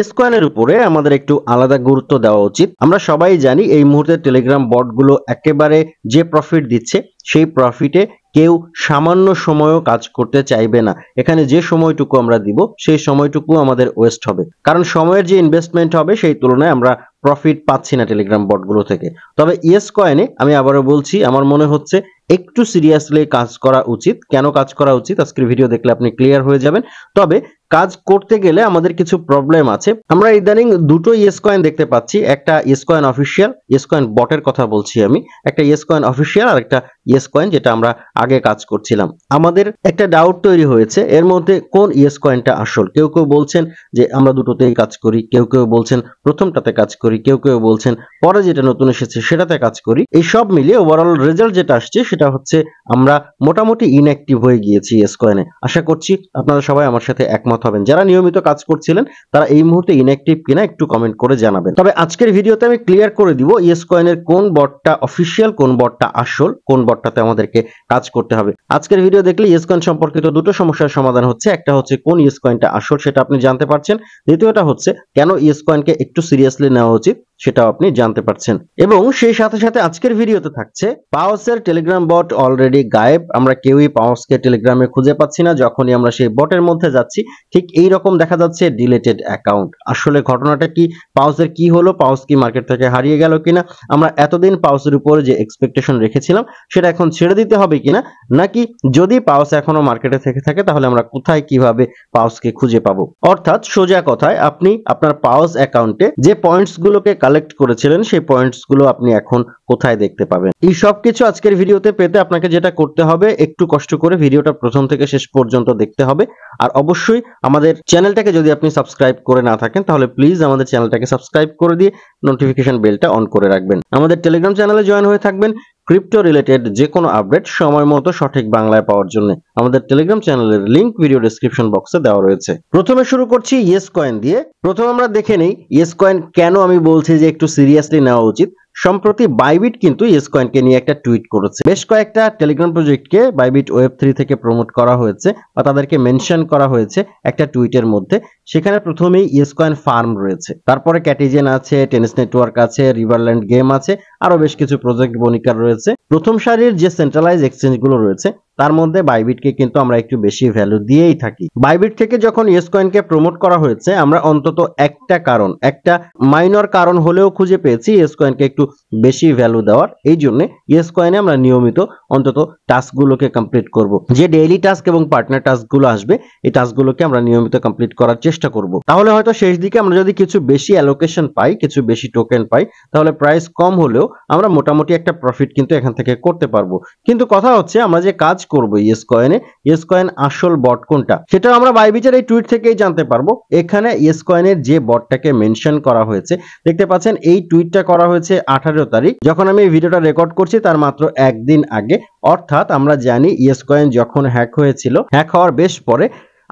ইসকয়েনের উপরে আমাদের একটু আলাদা গুরুত্ব দেওয়া উচিত। আমরা সবাই জানি এই মুহূর্তে টেলিগ্রাম বটগুলো একেবারে যে প্রফিট দিচ্ছে সেই প্রফিটে কেউ সামান্য সময়ও কাজ করতে চাইবে না। এখানে যে সময়টুকু আমরা দিব সেই সময়টুকু আমাদের ওয়েস্ট হবে, কারণ সময়ের যে ইনভেস্টমেন্ট হবে সেই তুলনায় আমরা প্রফিট পাচ্ছি না টেলিগ্রাম বটগুলো থেকে। তবে ইয়েস কয়েনে আমি আবারও বলছি, আমার মনে হচ্ছে একটু সিরিয়াসলি কাজ করা উচিত। কেন কাজ করা উচিত আজকের ভিডিও দেখলে আপনি ক্লিয়ার হয়ে যাবেন। তবে কাজ করতে গেলে আমাদের কিছু প্রবলেম আছে। আমরা ইদানিং দুটো ইয়েস কয়েন দেখতে পাচ্ছি, একটা yes coin official, yes coin বটের কথা বলছি আমি, একটা ইয়েস কয়েন অফিসিয়াল আর একটা ইয়েস কয়েন যেটা আমরা আগে কাজ করছিলাম। আমাদের একটা ডাউট তৈরি হয়েছে এর মধ্যে কোন ইয়েস কয়েনটা আসল। কেউ কেউ বলছেন যে আমরা দুটোতেই কাজ করি, কেউ কেউ বলছেন প্রথমটাতে কাজ করি, কেউ কেউ বলছেন পরে যেটা নতুন এসেছে সেটাতে কাজ করি। এই সব মিলিয়ে ওভারঅল রেজাল্ট যেটা আসছে সেটা হচ্ছে আমরা মোটামুটি ইনঅ্যাক্টিভ হয়ে গিয়েছি ইয়েস কয়েনে। আশা করছি আপনারা সবাই আমার সাথে একমত হবেন। যারা নিয়মিত কাজ করছিলেন তারা এই মুহূর্তে ইনঅ্যাক্টিভ কিনা একটু কমেন্ট করে জানাবেন। তবে আজকের ভিডিওতে আমি ক্লিয়ার করে দিব ইয়েস কয়েনের কোন বটটা অফিসিয়াল, কোন বটটা আসল, কোন বটটাতে আমাদেরকে কাজ করতে হবে। আজকের ভিডিও দেখলে ইয়েস কয়েন সম্পর্কিত দুটো সমস্যার সমাধান হচ্ছে। একটা হচ্ছে কোন ইয়েস কয়েনটা আসল সেটা আপনি জানতে পারছেন, দ্বিতীয়টা হচ্ছে কেন ইয়েস কয়েনকে একটু সিরিয়াসলি নেওয়া উচিত সেটাও আপনি জানতে পারছেন। এবং সেই সাথে সাথে আজকের ভিডিওতে থাকছে পাওসের টেলিগ্রাম বট অলরেডি গায়েব। আমরা কেউই পাওসকে টেলিগ্রামে খুঁজে পাচ্ছি না। যখনই আমরা সেই বটের মধ্যে যাচ্ছি ঠিক এই রকম দেখা যাচ্ছে ডিলেটেড অ্যাকাউন্ট। আসলে ঘটনাটা কি? পাওসের কি হলো? পাওস কি মার্কেট থেকে হারিয়ে গেল কিনা? আমরা এতদিন পাওসের উপরে যে এক্সপেকটেশন রেখেছিলাম সেটা এখন ছেড়ে দিতে হবে কিনা, নাকি যদি পাওস এখনো মার্কেটে থেকে থাকে তাহলে আমরা কোথায় কিভাবে পাওসকে খুঁজে পাবো? অর্থাৎ সোজা কথায় আপনি আপনার পাওস অ্যাকাউন্টে যে পয়েন্টস গুলোকে কালেক্ট করেছিলেন সেই পয়েন্টস গুলো আপনি এখন কোথায় দেখতে পাবেন? এই সব কিছু আজকের ভিডিওতে পেতে আপনাকে যেটা করতে হবে, একটু কষ্ট করে ভিডিওটা প্রথম থেকে শেষ পর্যন্ত দেখতে হবে। আর অবশ্যই আমাদের চ্যানেলটাকে যদি আপনি সাবস্ক্রাইব করে না থাকেন তাহলে প্লিজ আমাদের চ্যানেলটাকে সাবস্ক্রাইব করে দিয়ে নোটিফিকেশন বেলটা অন করে রাখবেন। আমাদের টেলিগ্রাম চ্যানেলে জয়েন হয়ে থাকবেন ক্রিপ্টো রিলেটেড যে কোনো আপডেট সময় মতো সঠিক বাংলায় পাওয়ার জন্য। আমাদের টেলিগ্রাম চ্যানেলের লিংক ভিডিও ডেসক্রিপশন বক্সে দেওয়া রয়েছে। প্রথমে শুরু করছি ইয়েস কয়েন দিয়ে। প্রথমে আমরা দেখে নেই ইয়েস কয়েন কেন আমি বলছি যে একটু সিরিয়াসলি নেওয়া উচিত। সম্প্রতি বাইবিট কিন্তু ইয়েস কয়েনকে নিয়ে একটা টুইট করেছে। বেশ কয়েকটা টেলিগ্রাম প্রজেক্টকে বাইবিট ওয়েব3 থেকে প্রমোট করা হয়েছে বা তাদেরকে মেনশন করা হয়েছে একটা টুইটের মধ্যে। সেখানে প্রথমেই ইয়েস কয়েন ফার্ম রয়েছে, তারপরে ক্যাটিজেন আছে, টেনিস নেটওয়ার্ক আছে, রিভারল্যান্ড গেম আছে, আরো বেশ কিছু প্রজেক্ট বনিকার রয়েছে। প্রথম সারির যে সেন্ট্রালাইজ এক্সচেঞ্জ গুলো রয়েছে তার মধ্যে বাইবিটকে কিন্তু আমরা একটু বেশি ভ্যালু দিয়েই থাকি। বাইবিট থেকে যখন ইয়েস কয়েনকে প্রমোট করা হয়েছে আমরা অন্তত একটা কারণ, একটা মাইনর কারণ হলেও খুঁজে পেয়েছি ইয়েস কয়েনকে একটু বেশি ভ্যালু দেওয়ার। এই জন্য ইয়েস কয়েনে আমরা নিয়মিত অন্তত টাস্কগুলোকে কমপ্লিট করব। যে ডেইলি টাস্ক এবং পার্টনার টাস্কগুলো আসবে এই টাস্কগুলোকে আমরা নিয়মিত কমপ্লিট করার চেষ্টা করব। তাহলে হয়তো শেষ দিকে আমরা যদি কিছু বেশি অ্যালোকেশন পাই, কিছু বেশি টোকেন পাই, তাহলে প্রাইস কম হলেও আমরা মোটামুটি একটা প্রফিট কিন্তু এখান থেকে করতে পারবো। কিন্তু কথা হচ্ছে আমরা যে কাজ করব ইয়েস কয়েনে, ইয়েস কয়েন আসল বট কোনটা সেটা আমরা বাইবিটের এই টুইট থেকেই জানতে পারবো। এখানে ইয়েস কয়েনের যে বটটাকে মেনশন করা হয়েছে দেখতে পাচ্ছেন, এই টুইটটা করা হয়েছে 18 তারিখ, যখন আমি এই ভিডিওটা রেকর্ড করছি তার মাত্র একদিন আগে। অর্থাৎ আমরা জানি ইয়েস কয়েন যখন হ্যাক হয়েছিল, হ্যাক হওয়ার বেশ পরে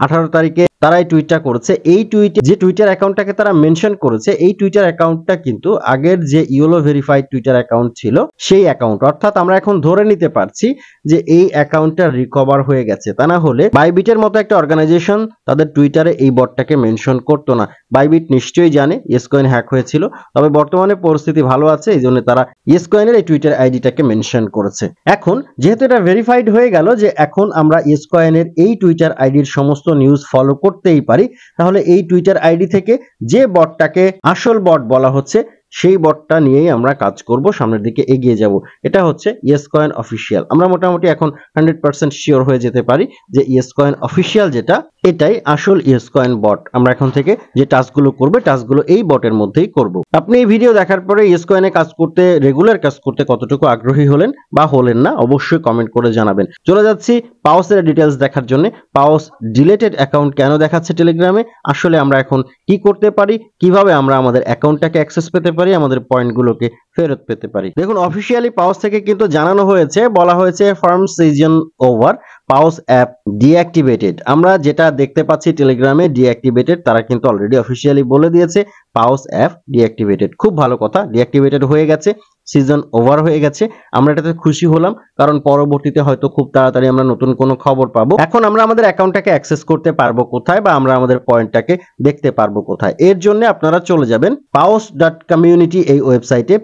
18 তারিখে তারা এই টুইটটা করেছে। এই টুইটে যে টুইটার অ্যাকাউন্টটাকে তারা মেনশন করেছে এই টুইটার অ্যাকাউন্টটা কিন্তু আগের যে ইয়েলো ভেরিফাইড টুইটার অ্যাকাউন্ট ছিল সেই অ্যাকাউন্ট। অর্থাৎ আমরা এখন ধরে নিতে পারছি যে এই অ্যাকাউন্টটা রিকভার হয়ে গেছে। তা না হলে বাইবিটের মতো একটা অর্গানাইজেশন তাদের টুইটারে এই বটটাকে মেনশন করতো না। বাইবিট নিশ্চয়ই জানে ইয়েস কয়েন হ্যাক হয়েছিল, তবে বর্তমানে পরিস্থিতি ভালো আছে এই জন্য তারা ইয়েস কয়েনের এই টুইটার আইডিটাকে মেনশন করেছে। এখন যেহেতু এটা ভেরিফাইড হয়ে গেল যে এখন আমরা ইয়েস কয়েনের এই টুইটার আইডির সমস্ত নিউজ ফলো করতেই পারি, তাহলে এই টুইটার আইডি থেকে যে বটটাকে আসল বট বলা হচ্ছে সেই বটটা নিয়েই আমরা কাজ করব, সামনের দিকে এগিয়ে যাব। এটা হচ্ছে ইয়েস কয়েন অফিসিয়াল। আমরা মোটামুটি এখন 100% শিওর হয়ে যেতে পারি যে ইয়েস কয়েন অফিসিয়াল যেটা এটাই আসল ইয়েস কয়েন বট। আমরা এখন থেকে যে টাস্কগুলো করব টাস্কগুলো এই বটের মধ্যেই করব। আপনি এই ভিডিও দেখার পরে ইয়েস কয়েনে কাজ করতে, রেগুলার কাজ করতে কতটুকু আগ্রহী হলেন বা হলেন না অবশ্যই কমেন্ট করে জানাবেন। চলে যাচ্ছি পাওসের ডিটেইলস দেখার জন্য। পাওস ডিলেটেড অ্যাকাউন্ট কেন দেখাচ্ছে টেলিগ্রামে, আসলে আমরা এখন কি করতে পারি, কিভাবে আমরা আমাদের অ্যাকাউন্টটাকে অ্যাক্সেস পেতে পারি, আমাদের পয়েন্টগুলোকে ফেরত পেতে পারি। দেখুন অফিসিয়ালি পাওস থেকে কিন্তু জানানো হয়েছে, বলা হয়েছে ফার্ম সিজন ওভার, পাওস অ্যাপ ডিঅ্যাক্টিভেটেড। আমরা যেটা দেখতে পাচ্ছি টেলিগ্রামে ডিঅ্যাক্টিভেটেড, তারা কিন্তু অলরেডি অফিসিয়ালি বলে দিয়েছে পাওস অ্যাপ ডিঅ্যাক্টিভেটেড। খুব ভালো কথা, ডিঅ্যাক্টিভেটেড হয়ে গেছে। সিজন ওভার হয়ে গেছে। আমরা এটাতে খুশি হলাম, কারণ পরবর্তীতে হয়তো খুব তাড়াতাড়ি আমরা নতুন কোনো খবর পাবো। এখন আমরা আমাদের অ্যাকাউন্টটাকে অ্যাক্সেস করতে পারবো কোথায়, বা আমরা আমাদের পয়েন্টটাকে দেখতে পারবো কোথায়? এর জন্য আপনারা চলে যাবেন paos.community এই ওয়েবসাইটে,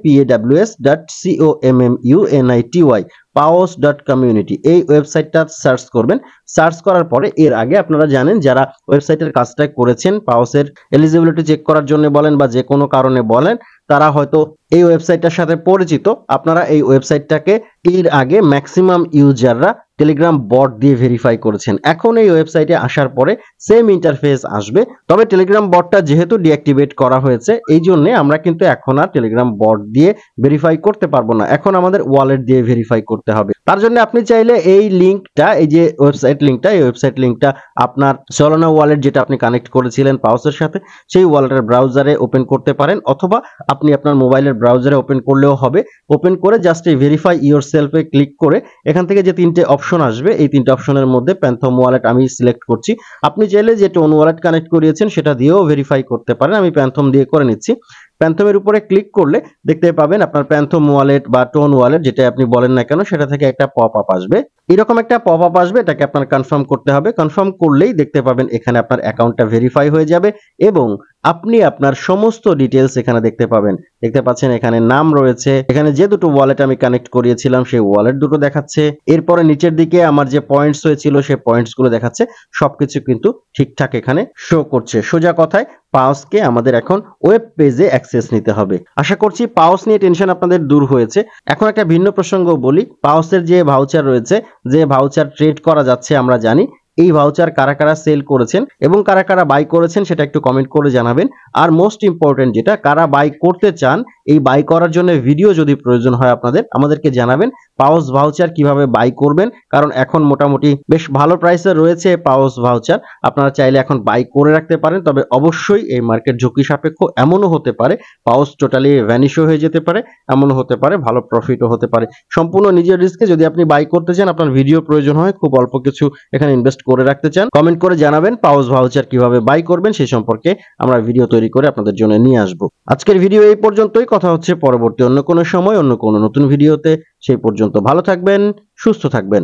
paws.community paos.community এই ওয়েবসাইটটা সার্চ করবেন। সার্চ করার পরে এর আগে আপনারা জানেন যারা ওয়েবসাইটের কাজটা করেছেন, পাওসের এলিজিবিলিটি চেক করার জন্য বলেন বা যে কোনো কারণে বলেন, তারা হয়তো এই ওয়েবসাইটটার সাথে পরিচিত। আপনারা এই ওয়েবসাইটটাকে এর আগে ম্যাক্সিমাম ইউজাররা টেলিগ্রাম বট দিয়ে ভেরিফাই করেছেন। এখন এই ওয়েবসাইটে আসার পরে সেম ইন্টারফেস আসবে, তবে টেলিগ্রাম বটটা যেহেতু ডিঅ্যাক্টিভেট করা হয়েছে, এই জন্য আমরা কিন্তু এখন আর টেলিগ্রাম বট দিয়ে ভেরিফাই করতে পারবো না। এখন আমাদের ওয়ালেট দিয়ে ভেরিফাই করতে হবে। তার জন্য আপনি চাইলে এই লিঙ্কটা, এই যে ওয়েবসাইট লিঙ্কটা, এই ওয়েবসাইট লিঙ্কটা আপনার সলোনা ওয়ালেট যেটা আপনি কানেক্ট করেছিলেন পাওসের সাথে, সেই ওয়ালেটের ব্রাউজারে ওপেন করতে পারেন, অথবা আপনি আপনার মোবাইলের ব্রাউজারে ওপেন করলেও হবে। ওপেন করে জাস্ট এই ভেরিফাই ইওর সেলফে ক্লিক করে এখান থেকে যে তিনটে অপশন আসবে, এই তিনটে অপশনের মধ্যে প্যান্থম ওয়ালেট আমি সিলেক্ট করছি। আপনি চাইলে যে টোন ওয়ালেট কানেক্ট করিয়েছেন সেটা দিয়েও ভেরিফাই করতে পারেন। আমি প্যান্থম দিয়ে করে নিচ্ছি। প্যান্থমের উপরে ক্লিক করলে দেখতে পাবেন আপনার প্যান্থম ওয়ালেট বা টোন ওয়ালেট যেটা আপনি বলেন না কেন, সেটা থেকে একটা পপ আপ আসবে। এরকম একটা পপ আপ আসবে, এটাকে আপনার কনফার্ম করতে হবে। কনফার্ম করলেই দেখতে পাবেন এখানে আপনার অ্যাকাউন্টটা ভেরিফাই হয়ে যাবে এবং আপনি আপনার সমস্ত ডিটেলস এখানে দেখতে পাবেন। দেখতে পাচ্ছেন এখানে নাম রয়েছে, এখানে যে দুটো ওয়ালেট আমি কানেক্ট করিয়েছিলাম সেই ওয়ালেট দুটো দেখাচ্ছে। এরপরে নিচের দিকে আমার যে পয়েন্টস হয়েছিল সেই পয়েন্টস গুলো দেখাচ্ছে। সবকিছু কিন্তু ঠিকঠাক এখানে শো করছে। সোজা কথায় পাওসকে আমাদের এখন ওয়েব পেজে অ্যাক্সেস নিতে হবে। আশা করছি পাওস নিয়ে টেনশন আপনাদের দূর হয়েছে। এখন একটা ভিন্ন প্রসঙ্গ বলি। পাওসের যে ভাউচার রয়েছে, যে ভাউচার ট্রেড করা যাচ্ছে, আমরা জানি এই ভাউচার কারা কারা সেল করেছেন এবং কারা কারা বাই করেছেন সেটা একটু কমেন্ট করে জানাবেন। আর মোস্ট ইম্পর্টেন্ট যেটা, কারা বাই করতে চান, এই বাই করার জন্য ভিডিও যদি প্রয়োজন হয় আপনাদের, আমাদেরকে জানাবেন। পাওস ভাউচার কিভাবে বাই করবেন, কারণ এখন মোটামুটি বেশ ভালো প্রাইসে রয়েছে পাওস ভাউচার। আপনারা চাইলে এখন বাই করে রাখতে পারেন, তবে অবশ্যই এই মার্কেট ঝুঁকি সাপেক্ষ। এমনও হতে পারে পাওস টোটালি ভ্যানিশও হয়ে যেতে পারে, এমনও হতে পারে ভালো প্রফিটও হতে পারে। সম্পূর্ণ নিজের রিস্কে যদি আপনি বাই করতে চান, আপনার ভিডিও প্রয়োজন হয়, খুব অল্প কিছু এখানে ইনভেস্ট করে রাখতে চান, কমেন্ট করে জানাবেন পাওস ভাউচার কিভাবে বাই করবেন, সেই সম্পর্কে আমরা ভিডিও তৈরি করে আপনাদের জন্য নিয়ে আসবো। আজকের ভিডিও এই পর্যন্তই। কথা হচ্ছে পরবর্তী অন্য কোনো সময় অন্য কোনো নতুন ভিডিওতে। সেই পর্যন্ত ভালো থাকবেন, সুস্থ থাকবেন।